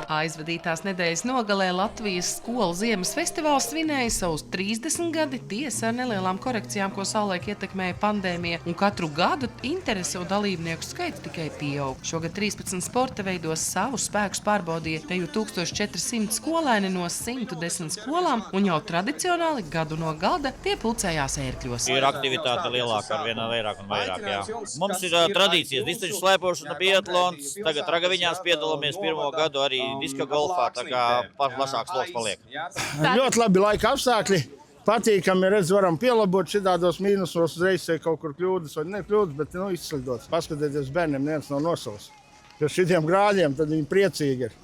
Aizvadītās nedēļas nogalē Latvijas skolu ziemas festivāls svinēja savus 30 gadi, tiesa ar nelielām korekcijām, ko savulaik ietekmēja pandēmija, un katru gadu interese un dalībnieku skaits tikai pieaug. Šogad 13 sporta veidos savus spēkus pārbaudīja teju 1400 skolēni no 110 skolām, un jau tradicionāli gadu no gada tie pulcējās ērkļos. Ir aktivitāte lielāka, ar vien vairāk un vairāk, jā. Mums ir tradīcijas, distaņu slēpošana, biatlons, tagad Ragaviņās piedalāmies pirmo gadu arī diska golfā, tā kā plašāks loks paliek. Ļoti labi laika apstākļi. Patīkami, redz, varam pielabot šitādos mīnusos, uzreiz kaut kur kļūdas vai nekļūdas, bet izslidots. Paskatieties, bērniem neviens nav nosals. Pie šitiem grādiem, tad viņi priecīgi ir.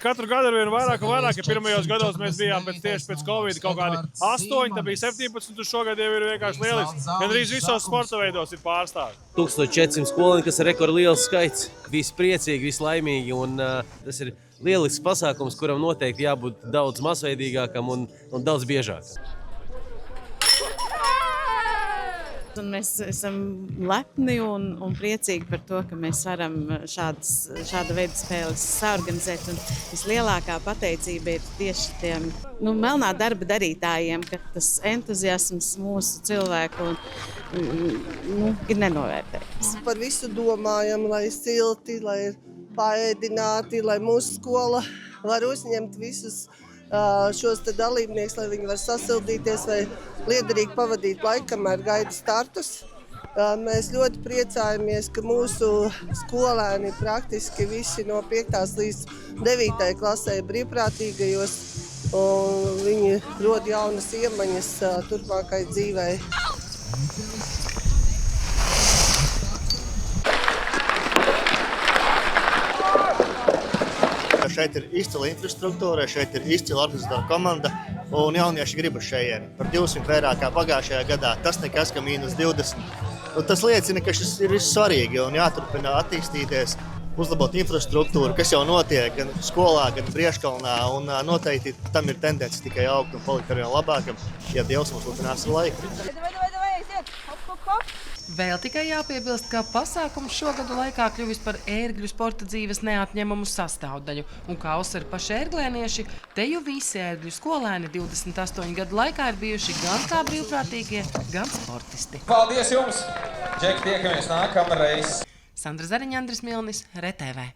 Katru gadu ir vien vairāk un vairāk, ja pirmajos gados mēs bijām tieši pēc Covid kaut kādi 8, tad bija 17, un šogad jau ir vienkārši lieliski. Gandrīz visos sporta veidos ir pārstāvi. 1400 skolēni, kas ir rekordliels skaits. Visi priecīgi, visi laimīgi, un tas ir lielisks pasākums, kuram noteikti jābūt daudz masveidīgākam un daudz biežākam. Un mēs esam lepni un priecīgi par to, ka mēs varam šāda veida spēles saorganizēt. Un vislielākā pateicība ir tieši tiem melnā darba darītājiem, ka tas entuziasms mūsu cilvēku ir nenovērtējams. Par visu domājam, lai silti, lai ir paēdināti, lai mūsu skola var uzņemt visus šos dalībniekus, lai viņi var sasildīties vai liederīgi pavadīt laiku, kamēr gaida startus. Mēs ļoti priecājamies, ka mūsu skolēni praktiski visi no 5. līdz 9. klasē brīvprātīgajos, un viņi rod jaunas iemaņas turpmākai dzīvei. Šeit ir izcila infrastruktūra, šeit ir izcila organizatora komanda, un jaunieši grib uz šejieni. Par 200 vairāk kā pagājušajā gadā, tas nekas, ka -20. Un tas liecina, ka šis ir svarīgi un jāturpina attīstīties, uzlabot infrastruktūru, kas jau notiek gan skolā, gan Prieškalnā, un noteikti tam ir tendence tikai augt un palikt arvien labākam, ja Dievs mums lūdzinās ar laiku. Vēl tikai jāpiebilst, ka pasākums šogadu laikā kļuvis par ērgļu sporta dzīves neatņemamu sastāvdaļu, un kā uzsver paši ērglēnieši, teju visi ērgļu skolēni 28 gadu laikā ir bijuši gan kā brīvprātīgie, gan sportisti. Paldies jums! Džeki, tiekamies nākamreiz! Sandra Zariņa, Andris Milnis, RTV.